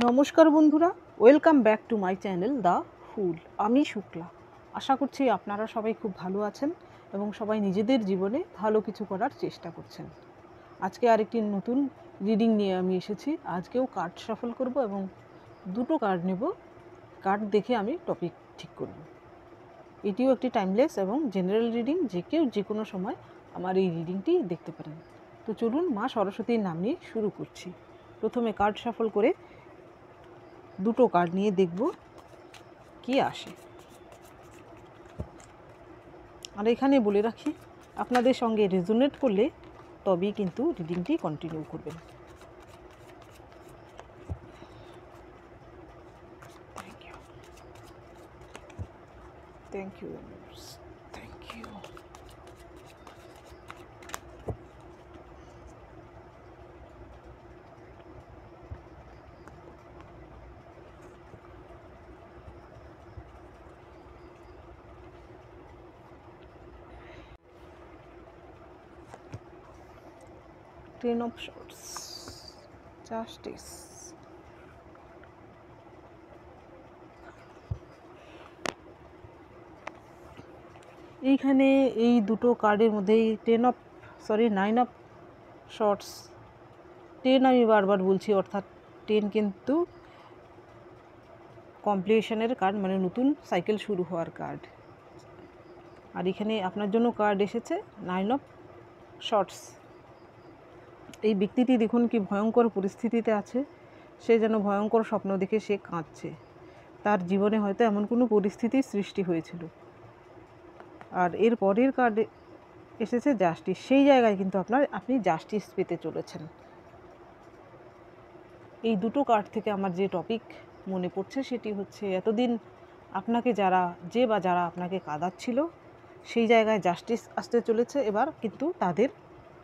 নমস্কার বন্ধুরা, welcome back to my channel the fool. আমি শুক্লা। আশা করছি আপনারা সবাই খুব ভালো আছেন এবং সবাই নিজেদের জীবনে ভালো কিছু করার চেষ্টা করছেন। আজকে আরেকটি নতুন রিডিং নিয়ে আমি এসেছি। আজকেও কার্ড শাফল করব এবং দুটো কার্ড নেব। কার্ড দেখে আমি টপিক ঠিক করব। এটিও একটি টাইমলেস এবং জেনারেল রিডিং, যে কেউ যে কোনো সময় আমার এই রিডিংটি দেখতে পারেন। তো চলুন মা সরস্বতীর নাম নিয়ে শুরু করছি। প্রথমে কার্ড শাফল করে দুটো কার্ড নিয়ে দেখব কি আসে। আর এখানে বলে রাখি, আপনাদের সঙ্গে রেজোনেট করলে তবেই কিন্তু রিডিংটি কন্টিনিউ করবেন। Thank you thank you. Ten of swords, justice. এইখানে এই দুটো কার্ডের মধ্যেই নাইন অফ শর্টস। 10 আমি বারবার বলছি, অর্থাৎ 10 কিন্তু কমপ্লিশনের কার্ড, মানে নতুন সাইকেল শুরু হওয়ার কার্ড। আর এখানে আপনার জন্য কার্ড এসেছে 9 অফ শর্টস। এই ব্যক্তিটি দেখুন কি ভয়ঙ্কর পরিস্থিতিতে আছে। সে যেন ভয়ঙ্কর স্বপ্ন দেখে সে কাঁদছে। তার জীবনে হয়তো এমন কোনো পরিস্থিতির সৃষ্টি হয়েছিল। আর এর পরের কার্ড এসেছে জাস্টিস। সেই জায়গায় কিন্তু আপনি জাস্টিস পেতে চলেছেন। এই দুটো কার্ড থেকে আমার যে টপিক মনে পড়ছে সেটি হচ্ছে, এতদিন আপনাকে যারা আপনাকে কাঁদাচ্ছিল, সেই জায়গায় জাস্টিস আসতে চলেছে। এবার কিন্তু তাদের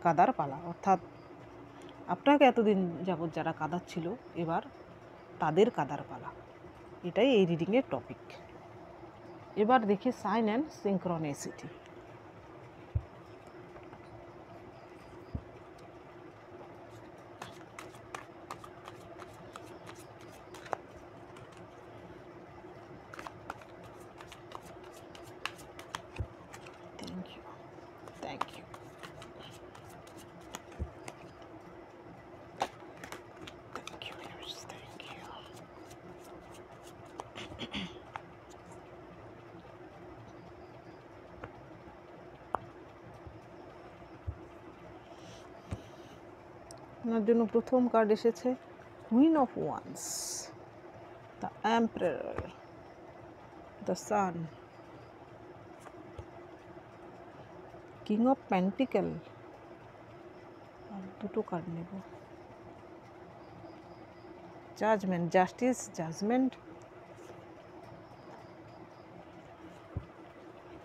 কাদার পালা, অর্থাৎ আপনাকে এতদিন যাবৎ যারা কাঁদাচ্ছিল, এবার তাদের কাদার পালা। এটাই এই রিডিংয়ের টপিক। এবার দেখি sign and synchronicity. Thank you thank you. আপনার জন্য প্রথম কার্ড এসেছে queen of wands, the emperor, the sun, king of pentacles. আর দুটো কার্ড নেব, judgement, justice, judgement,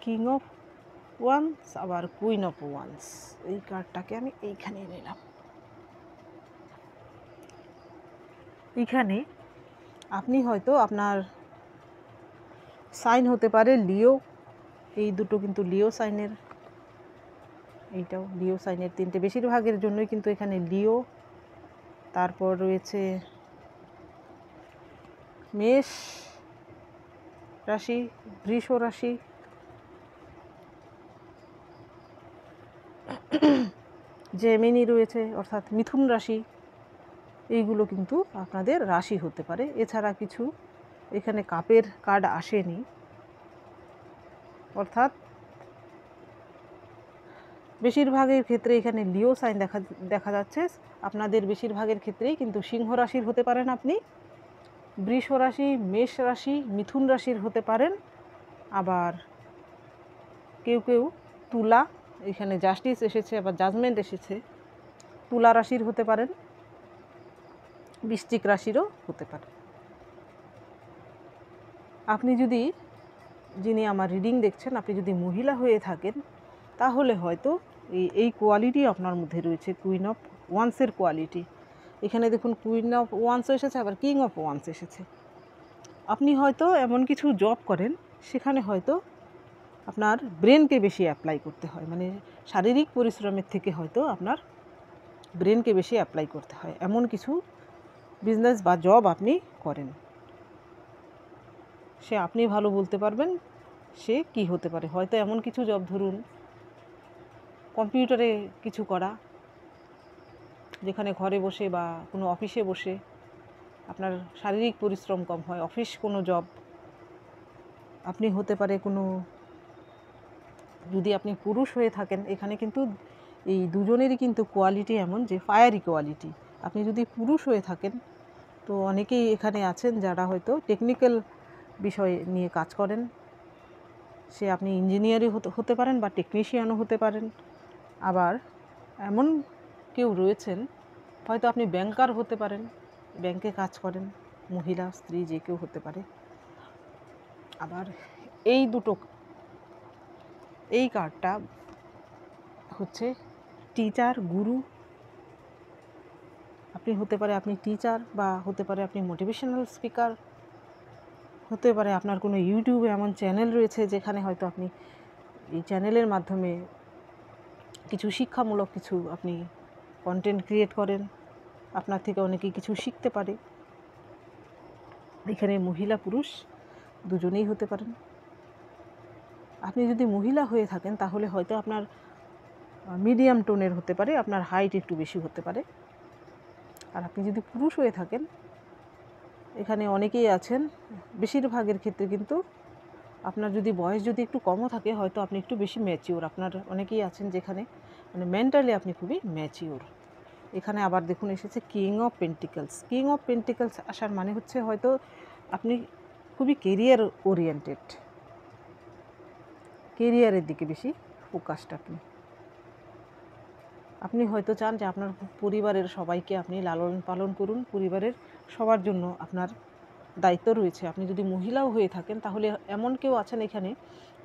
king of wands, আবার কুইন অফ ওয়ান্স। এই কার্ডটাকে আমি এইখানে নিলাম। এইখানে আপনি হয়তো আপনার সাইন হতে পারে লিও। এই দুটো কিন্তু লিও সাইনের, এইটাও লিও সাইনের তিনটে, বেশিরভাগের জন্যই কিন্তু এখানে লিও। তারপর রয়েছে মেষ রাশি, বৃষ রাশি, জেমিনি রয়েছে, অর্থাৎ মিথুন রাশি। এইগুলো কিন্তু আপনাদের রাশি হতে পারে। এছাড়া কিছু এখানে কাপের কার্ড আসেনি, অর্থাৎ বেশিরভাগের ক্ষেত্রে এখানে লিও সাইন দেখা যাচ্ছে। আপনাদের বেশিরভাগের ক্ষেত্রেই কিন্তু সিংহ রাশির হতে পারেন আপনি, বৃষ রাশি, মেষ রাশি, মিথুন রাশির হতে পারেন। আবার কেউ কেউ তুলা, এখানে জাস্টিস এসেছে, আবার জাজমেন্ট এসেছে, তুলা রাশির হতে পারেন, বৃশ্চিক রাশিরও হতে পারে। আপনি যদি, যিনি আমার রিডিং দেখছেন, আপনি যদি মহিলা হয়ে থাকেন, তাহলে হয়তো এই কোয়ালিটি আপনার মধ্যে রয়েছে, কুইন অফ ওয়ান্সের কোয়ালিটি। এখানে দেখুন কুইন অফ ওয়ান্স এসেছে, আবার কিং অফ ওয়ান্স এসেছে। আপনি হয়তো এমন কিছু জব করেন, সেখানে হয়তো আপনার ব্রেনকে বেশি অ্যাপ্লাই করতে হয়, মানে শারীরিক পরিশ্রমের থেকে হয়তো আপনার ব্রেনকে বেশি অ্যাপ্লাই করতে হয়। এমন কিছু বিজনেস বা জব আপনি করেন, সে আপনি ভালো বলতে পারবেন সে কি হতে পারে। হয়তো এমন কিছু জব, ধরুন কম্পিউটারে কিছু করা, যেখানে ঘরে বসে বা কোনো অফিসে বসে আপনার শারীরিক পরিশ্রম কম হয়, অফিস কোনো জব। আপনি হতে পারে কোনো, যদি আপনি পুরুষ হয়ে থাকেন, এখানে কিন্তু এই দুজনেরই কিন্তু কোয়ালিটি এমন যে ফায়ারি কোয়ালিটি। আপনি যদি পুরুষ হয়ে থাকেন তো অনেকেই এখানে আছেন যারা হয়তো টেকনিক্যাল বিষয় নিয়ে কাজ করেন, সে আপনি ইঞ্জিনিয়ারই হতে পারেন বা টেকনিশিয়ানও হতে পারেন। আবার এমন কেউ রয়েছেন হয়তো আপনি ব্যাংকার হতে পারেন, ব্যাংকে কাজ করেন, মহিলা স্ত্রী যে কেউ হতে পারে। আবার এই দুটো, এই কার্ডটা হচ্ছে টিচার, গুরু। আপনি হতে পারে আপনি টিচার, বা হতে পারে আপনি মোটিভেশনাল স্পিকার, হতে পারে আপনার কোনো ইউটিউবে এমন চ্যানেল রয়েছে যেখানে হয়তো আপনি এই চ্যানেলের মাধ্যমে কিছু শিক্ষামূলক কিছু আপনি কন্টেন্ট ক্রিয়েট করেন, আপনার থেকে অনেকেই কিছু শিখতে পারে। এখানে মহিলা পুরুষ দুজনেই হতে পারেন। আপনি যদি মহিলা হয়ে থাকেন তাহলে হয়তো আপনার মিডিয়াম টোনের হতে পারে, আপনার হাইট একটু বেশি হতে পারে। আর আপনি যদি পুরুষ হয়ে থাকেন, এখানে অনেকেই আছেন, বেশিরভাগের ক্ষেত্রে কিন্তু আপনার যদি বয়স যদি একটু কমও থাকে হয়তো আপনি একটু বেশি ম্যাচিওর। আপনার অনেকেই আছেন যেখানে মানে মেন্টালি আপনি খুবই ম্যাচিওর। এখানে আবার দেখুন এসেছে king of pentacles. King of pentacles আসার মানে হচ্ছে হয়তো আপনি খুবই কেরিয়ার ওরিয়েন্টেড, কেরিয়ারের দিকে বেশি ফোকাসড। আপনি হয়তো চান যে আপনার পরিবারের সবাইকে আপনি লালন পালন করুন, পরিবারের সবার জন্য আপনার দায়িত্ব রয়েছে। আপনি যদি মহিলাও হয়ে থাকেন তাহলে এমন কেউ আছেন এখানে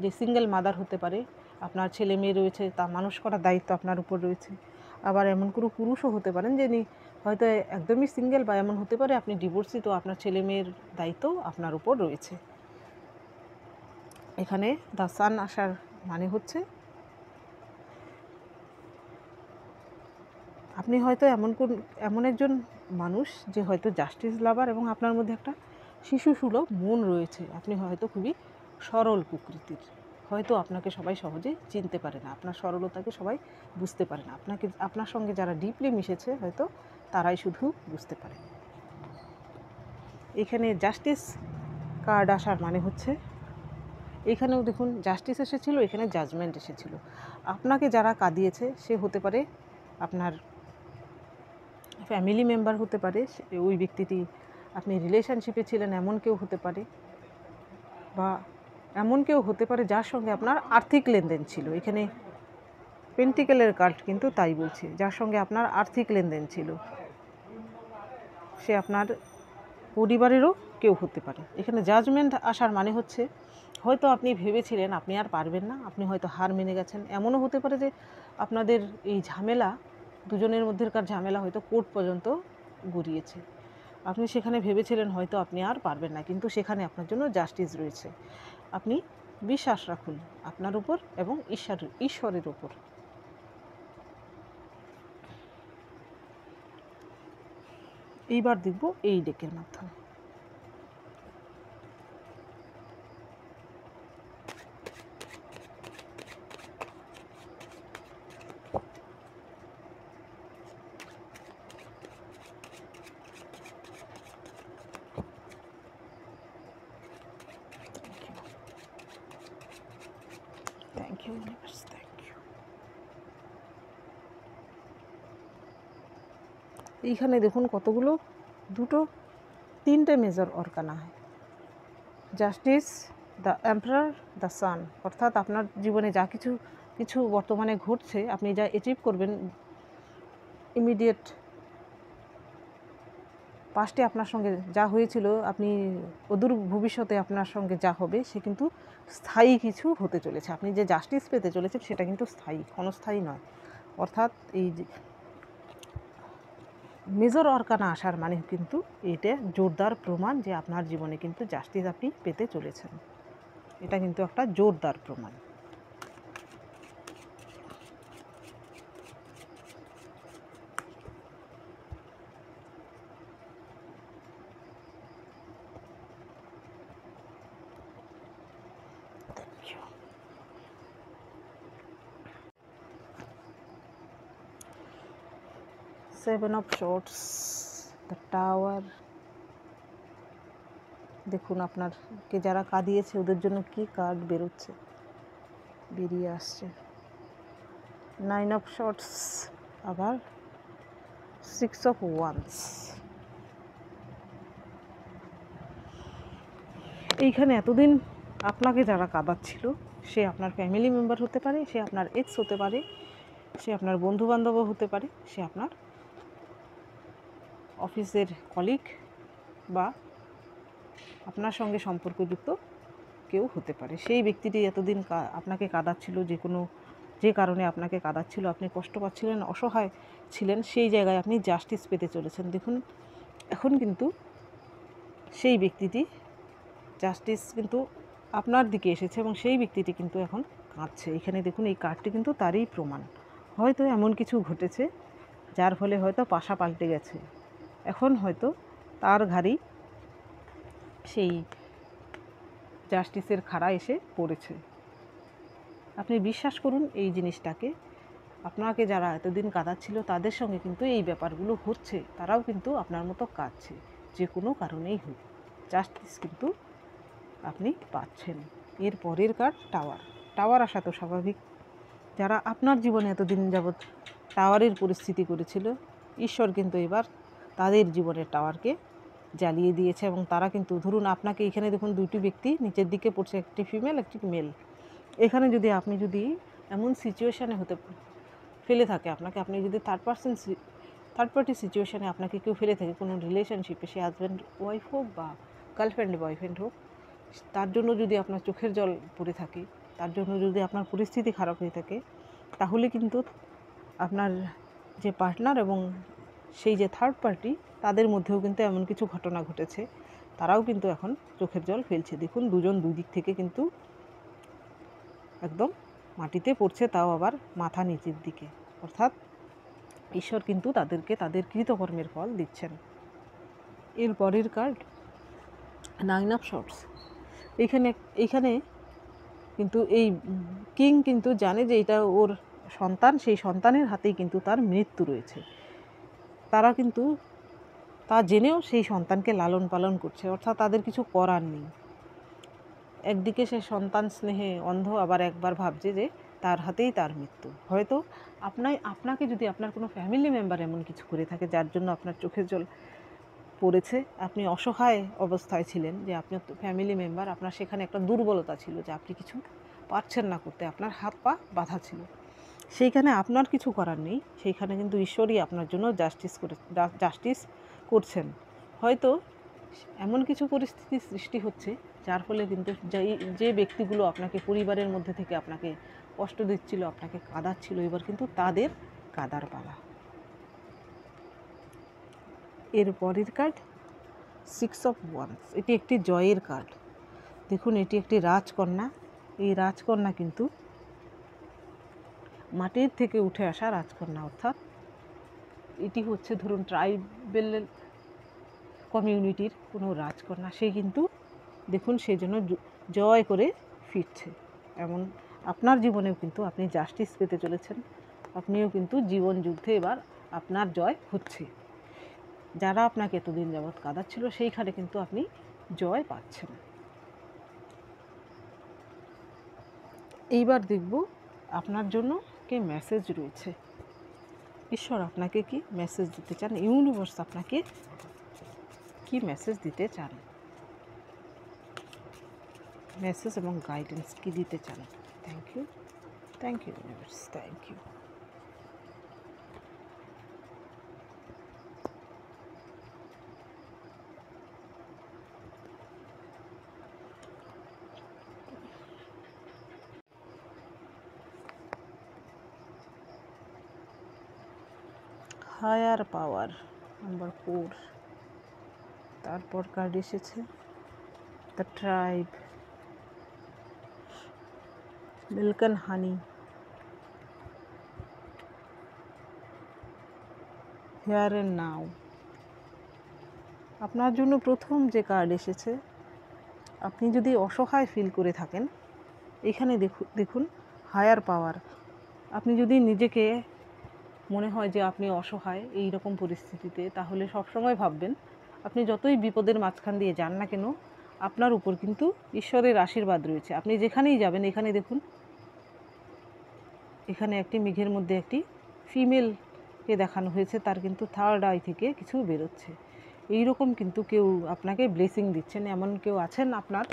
যে সিঙ্গেল মাদার হতে পারে, আপনার ছেলে মেয়ে রয়েছে, তা মানুষ করার দায়িত্ব আপনার উপর রয়েছে। আবার এমন কোনো পুরুষও হতে পারেন যিনি হয়তো একদমই সিঙ্গেল, বা এমন হতে পারে আপনি ডিভোর্সি, তো আপনার ছেলে মেয়ের দায়িত্ব আপনার উপর রয়েছে। এখানে দ্য সান আসার মানে হচ্ছে আপনি হয়তো এমন একজন মানুষ যে হয়তো জাস্টিস লাভার, এবং আপনার মধ্যে একটা শিশুসুলভ মন রয়েছে। আপনি হয়তো খুবই সরল প্রকৃতির, হয়তো আপনাকে সবাই সহজে চিনতে পারে না, আপনার সরলতাকে সবাই বুঝতে পারে না। আপনার সঙ্গে যারা ডিপলি মিশেছে হয়তো তারাই শুধু বুঝতে পারে। এখানে জাস্টিস কার্ড আসার মানে হচ্ছে, এখানেও দেখুন জাস্টিস এসেছিল, এখানে জাজমেন্ট এসেছিল। আপনাকে যারা কাঁদিয়েছে সে হতে পারে আপনার ফ্যামিলি মেম্বার হতে পারে, ওই ব্যক্তিটি আপনি রিলেশনশিপে ছিলেন এমন কেউ হতে পারে, বা এমন কেউ হতে পারে যার সঙ্গে আপনার আর্থিক লেনদেন ছিল। এখানে পেন্টিকেলের কার্ড কিন্তু তাই বলছে, যার সঙ্গে আপনার আর্থিক লেনদেন ছিল সে আপনার পরিবারেরও কেউ হতে পারে। এখানে জাজমেন্ট আসার মানে হচ্ছে হয়তো আপনি ভেবেছিলেন আপনি আর পারবেন না, আপনি হয়তো হার মেনে গেছেন। এমনও হতে পারে যে আপনাদের এই ঝামেলা, দুজনের মধ্যেকার ঝামেলা হয়তো কোর্ট পর্যন্ত গড়িয়েছে। আপনি সেখানে ভেবেছিলেন হয়তো আপনি আর পারবেন না, কিন্তু সেখানে আপনার জন্য জাস্টিস রয়েছে। আপনি বিশ্বাস রাখুন আপনার উপর এবং ঈশ্বরের উপর। এইবার দেখব এই ডেকের মাধ্যমে। Thank you universe, thank you. এইখানে দেখুন কতগুলো, দুটো তিনটে মেজর অর্কানা হয়। Justice, the emperor, the sun. অর্থাৎ আপনার জীবনে যা কিছু বর্তমানে ঘটছে, আপনি যা অ্যাচিভ করবেন ইমিডিয়েট পাস্টে আপনার সঙ্গে যা হয়েছিল, আপনি অদূর ভবিষ্যতে আপনার সঙ্গে যা হবে সে কিন্তু স্থায়ী কিছু হতে চলেছে। আপনি যে জাস্টিস পেতে চলেছেন সেটা কিন্তু স্থায়ী, ক্ষণস্থায়ী নয়। অর্থাৎ এই যে মেজর অর্কানা আসার মানে কিন্তু এটা জোরদার প্রমাণ যে আপনার জীবনে কিন্তু জাস্টিস আপনি পেতে চলেছেন। এটা কিন্তু একটা জোরদার প্রমাণ। Seven of swords, the tower. দেখুন আপনারকে যারা কাঁদিয়েছে ওদের জন্য কি কার্ড বেরোচ্ছে, বেরিয়ে আসছে। নাইন অফ শর্টস, আবার সিক্স অফ ওয়ান্স। এইখানে এতদিন আপনাকে যারা কাঁদাচ্ছিল সে আপনার ফ্যামিলি মেম্বার হতে পারে, সে আপনার এক্স হতে পারে, সে আপনার বন্ধুবান্ধবও হতে পারে, সে আপনার অফিসের কলিগ বা আপনার সঙ্গে সম্পর্কযুক্ত কেউ হতে পারে। সেই ব্যক্তিটি এতদিন আপনাকে কাঁদাচ্ছিল, যে কারণে আপনাকে কাঁদাচ্ছিল, আপনি কষ্ট পাচ্ছিলেন, অসহায় ছিলেন, সেই জায়গায় আপনি জাস্টিস পেতে চলেছেন। দেখুন এখন কিন্তু সেই ব্যক্তিটি জাস্টিস কিন্তু আপনার দিকে এসেছে এবং সেই ব্যক্তিটি কিন্তু এখন কাঁদছে। এখানে দেখুন এই কার্ডটি কিন্তু তারই প্রমাণ। হয়তো এমন কিছু ঘটেছে যার ফলে হয়তো পাশা পাল্টে গেছে, এখন হয়তো তার ঘাড়েই সেই জাস্টিসের খাড়া এসে পড়েছে। আপনি বিশ্বাস করুন এই জিনিসটাকে। আপনাকে যারা এতদিন কাঁদাচ্ছিল তাদের সঙ্গে কিন্তু এই ব্যাপারগুলো হচ্ছে, তারাও কিন্তু আপনার মতো কাঁদছে, যে কোনো কারণেই হোক জাস্টিস কিন্তু আপনি পাচ্ছেন। এর পরের কার্ড টাওয়ার। টাওয়ার আসা তো স্বাভাবিক। যারা আপনার জীবনে এতদিন যাবৎ টাওয়ারের পরিস্থিতি করেছিল, ঈশ্বর কিন্তু এবার তাদের জীবনের টাওয়ারকে জ্বালিয়ে দিয়েছে এবং তারা কিন্তু ধরুন আপনাকে এখানে দেখুন দুটি ব্যক্তি নিচের দিকে পড়ছে, একটি ফিমেল একটি মেল। এখানে যদি আপনি এমন সিচুয়েশানে ফেলে থাকে আপনাকে, আপনি যদি থার্ড পার্টি সিচুয়েশানে আপনাকে কেউ ফেলে থাকে, কোনো রিলেশনশিপে, সে হাজব্যান্ড ওয়াইফ হোক বা গার্লফ্রেন্ড বয়ফ্রেন্ড হোক, তার জন্য যদি আপনার চোখের জল পড়ে থাকে, তার জন্য যদি আপনার পরিস্থিতি খারাপ হয়ে থাকে, তাহলে কিন্তু আপনার যে পার্টনার এবং সেই যে থার্ড পার্টি তাদের মধ্যেও কিন্তু এমন কিছু ঘটনা ঘটেছে, তারাও কিন্তু এখন চোখের জল ফেলছে। দেখুন দুজন দুই দিক থেকে কিন্তু একদম মাটিতে পড়ছে, তাও আবার মাথা নিচের দিকে, অর্থাৎ ঈশ্বর কিন্তু তাদেরকে তাদের কৃতকর্মের ফল দিচ্ছেন। এর পরের কার্ড নাইন অফ শর্টস। এইখানে কিন্তু এই কিং কিন্তু জানে যে এটা ওর সন্তান, সেই সন্তানের হাতেই কিন্তু তার মৃত্যু রয়েছে। তারা কিন্তু তা জেনেও সেই সন্তানকে লালন পালন করছে, অর্থাৎ তাদের কিছু করার নেই। একদিকে সে সন্তান স্নেহে অন্ধ, আবার একবার ভাবছে যে তার হাতেই তার মৃত্যু। হয়তো আপনাকে যদি আপনার কোনো ফ্যামিলি মেম্বার এমন কিছু করে থাকে যার জন্য আপনার চোখের জল পড়েছে, আপনি অসহায় অবস্থায় ছিলেন, যে আপনি ফ্যামিলি মেম্বার, আপনার সেখানে একটা দুর্বলতা ছিল যে আপনি কিছু পারছেন না করতে, আপনার হাত পা বাঁধা ছিল, সেইখানে আপনার কিছু করার নেই, সেইখানে কিন্তু ঈশ্বরই আপনার জন্য জাস্টিস করছেন। হয়তো এমন কিছু পরিস্থিতি সৃষ্টি হচ্ছে যার ফলে কিন্তু যে ব্যক্তিগুলো আপনাকে পরিবারের মধ্যে থেকে আপনাকে কষ্ট দিচ্ছিল, আপনাকে কাঁদাচ্ছিল, এবার কিন্তু তাদের কাঁদার পালা। এর পরের কার্ড সিক্স অফ ওয়ান্স। এটি একটি জয়ের কার্ড। দেখুন এটি একটি রাজকন্যা। এই রাজকন্যা কিন্তু মাটির থেকে উঠে আসা রাজকন্যা, অর্থাৎ এটি হচ্ছে ধরুন ট্রাইবেল কমিউনিটির কোনো রাজকন্যা। সে কিন্তু দেখুন সেই জন্য জয় করে ফিরছে। এমন আপনার জীবনেও কিন্তু আপনি জাস্টিস পেতে চলেছেন। আপনিও কিন্তু জীবন যুদ্ধে এবার আপনার জয় হচ্ছে। যারা আপনাকে এতদিন যাবৎ কাঁদাচ্ছিল সেইখানে কিন্তু আপনি জয় পাচ্ছেন। এইবার দেখব আপনার জন্য কি মেসেজ রয়েছে। ঈশ্বর আপনাকে কি মেসেজ দিতে চান, ইউনিভার্স আপনাকে কি মেসেজ দিতে চান, মেসেজ এবং গাইডেন্স কি দিতে চান। Thank you universe, thank you. Higher power number 4। তারপর কার্ড এসেছে the tribe, milk and honey, here and now. আপনার জন্য প্রথম যে কার্ড এসেছে, আপনি যদি অসহায় ফিল করে থাকেন, এখানে দেখুন হায়ার পাওয়ার। আপনি যদি নিজেকে মনে হয় যে আপনি অসহায় এই রকম পরিস্থিতিতে, তাহলে সবসময় ভাববেন আপনি যতই বিপদের মাঝখান দিয়ে যান না কেন, আপনার উপর কিন্তু ঈশ্বরের আশীর্বাদ রয়েছে। আপনি যেখানেই যাবেন, এখানে দেখুন, এখানে একটি মেঘের মধ্যে একটি ফিমেলকে দেখানো হয়েছে, তার কিন্তু থার্ড আই থেকে কিছু বেরোচ্ছে। এই রকম কিন্তু কেউ আপনাকে ব্লেসিং দিচ্ছেন, এমন কেউ আছেন আপনার,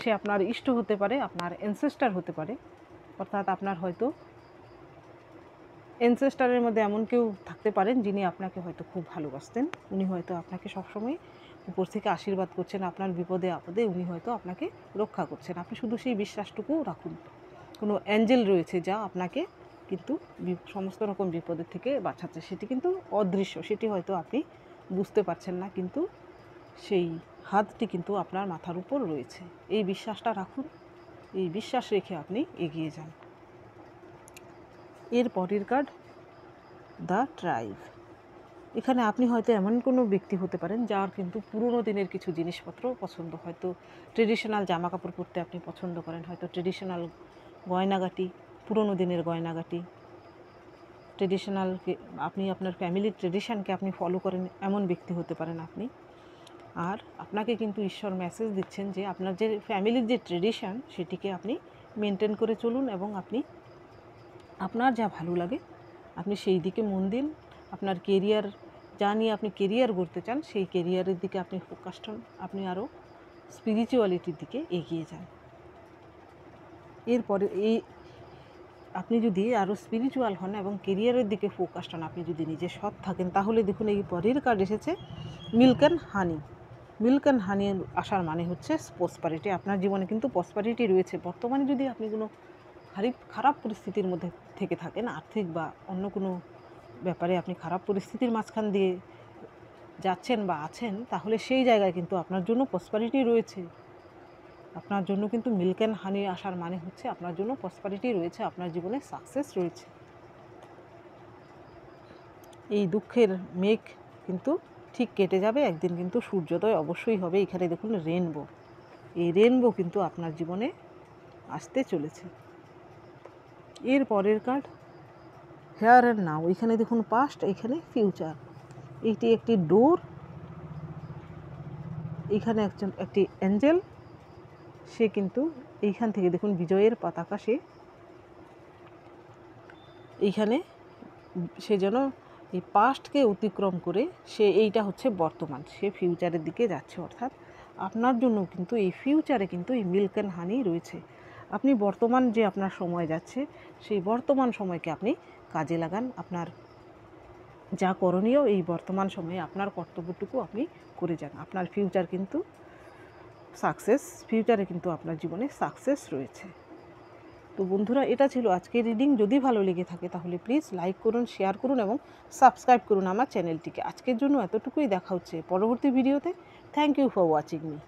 সে আপনার ইষ্ট হতে পারে, আপনার অ্যানসেস্টার হতে পারে, অর্থাৎ আপনার হয়তো অ্যানসেস্টারের মধ্যে এমন কেউ থাকতে পারেন যিনি আপনাকে হয়তো খুব ভালোবাসতেন। উনি হয়তো আপনাকে সবসময় উপর থেকে আশীর্বাদ করছেন, আপনার বিপদে আপদে উনি হয়তো আপনাকে রক্ষা করছেন। আপনি শুধু সেই বিশ্বাসটুকু রাখুন। কোনো অ্যাঞ্জেল রয়েছে যা আপনাকে কিন্তু সমস্ত রকম বিপদের থেকে বাঁচাচ্ছে। সেটি কিন্তু অদৃশ্য, সেটি হয়তো আপনি বুঝতে পারছেন না, কিন্তু সেই হাতটি কিন্তু আপনার মাথার উপর রয়েছে। এই বিশ্বাসটা রাখুন, এই বিশ্বাস রেখে আপনি এগিয়ে যান। এর পরের কার্ড, দ্য ট্রাইব। এখানে আপনি হয়তো এমন কোনো ব্যক্তি হতে পারেন যার কিন্তু পুরনো দিনের কিছু জিনিসপত্র পছন্দ, হয়তো ট্রেডিশনাল জামা কাপড় পরতে আপনি পছন্দ করেন, হয়তো ট্রেডিশনাল গয়নাগাটি, পুরনো দিনের গয়নাগাটি, ট্রেডিশনালকে আপনি আপনার ফ্যামিলির ট্রেডিশনকে আপনি ফলো করেন, এমন ব্যক্তি হতে পারেন আপনি। আর আপনাকে কিন্তু ঈশ্বর মেসেজ দিচ্ছেন যে আপনার যে ফ্যামিলির যে ট্রেডিশন সেটিকে আপনি মেনটেন করে চলুন, এবং আপনি আপনার যা ভালো লাগে আপনি সেই দিকে মন দিন। আপনার কেরিয়ার যা নিয়ে আপনি কেরিয়ার গড়তে চান সেই কেরিয়ারের দিকে আপনি ফোকাসড হন, আপনি আরও স্পিরিচুয়ালিটির দিকে এগিয়ে যান। এরপরে আপনি যদি আরও স্পিরিচুয়াল হন এবং কেরিয়ারের দিকে ফোকাসড হন, আপনি যদি নিজে সৎ থাকেন, তাহলে দেখুন এই পরের কার্ড এসেছে milk and honey. Milk and honey আসার মানে হচ্ছে প্রসপারিটি। আপনার জীবনে কিন্তু প্রসপারিটি রয়েছে। বর্তমানে যদি আপনি কোনো খারাপ পরিস্থিতির মধ্যে থেকে থাকেন, আর্থিক বা অন্য কোনো ব্যাপারে আপনি খারাপ পরিস্থিতির মাঝখান দিয়ে যাচ্ছেন বা আছেন, তাহলে সেই জায়গায় কিন্তু আপনার জন্য প্রসপারিটি রয়েছে। আপনার জন্য কিন্তু মিল্ক অ্যান্ড হানি আসার মানে হচ্ছে আপনার জন্য প্রসপারিটি রয়েছে, আপনার জীবনে সাকসেস রয়েছে। এই দুঃখের মেঘ কিন্তু ঠিক কেটে যাবে, একদিন কিন্তু সূর্যোদয় অবশ্যই হবে। এখানে দেখুন রেনবো, এই রেনবো কিন্তু আপনার জীবনে আসতে চলেছে। এর পরের কার্ড হেয়ার অ্যান্ড নাও। এখানে দেখুন পাস্ট, এখানে ফিউচার। এইটি একটি ডোর, এইখানে একটি অ্যাঞ্জেল, সে কিন্তু এইখান থেকে দেখুন বিজয়ের পতাকা, সে যেন এই পাস্টকে অতিক্রম করে এইটা হচ্ছে বর্তমান, সে ফিউচারের দিকে যাচ্ছে। অর্থাৎ আপনার জন্য কিন্তু এই ফিউচারে কিন্তু এই মিল্ক অ্যান্ড হানি রয়েছে। আপনি বর্তমান যে আপনার সময় যাচ্ছে, সেই বর্তমান সময়কে আপনি কাজে লাগান। আপনার যা করণীয় এই বর্তমান সময়ে আপনার কর্তব্যটুকু আপনি করে যান। আপনার ফিউচার কিন্তু ফিউচারে কিন্তু আপনার জীবনে সাকসেস রয়েছে। তো বন্ধুরা, এটা ছিল আজকের রিডিং। যদি ভালো লেগে থাকে তাহলে প্লিজ লাইক করুন, শেয়ার করুন এবং সাবস্ক্রাইব করুন আমার চ্যানেলটিকে। আজকের জন্য এতটুকুই, দেখা হচ্ছে পরবর্তী ভিডিওতে। Thank you for watching me.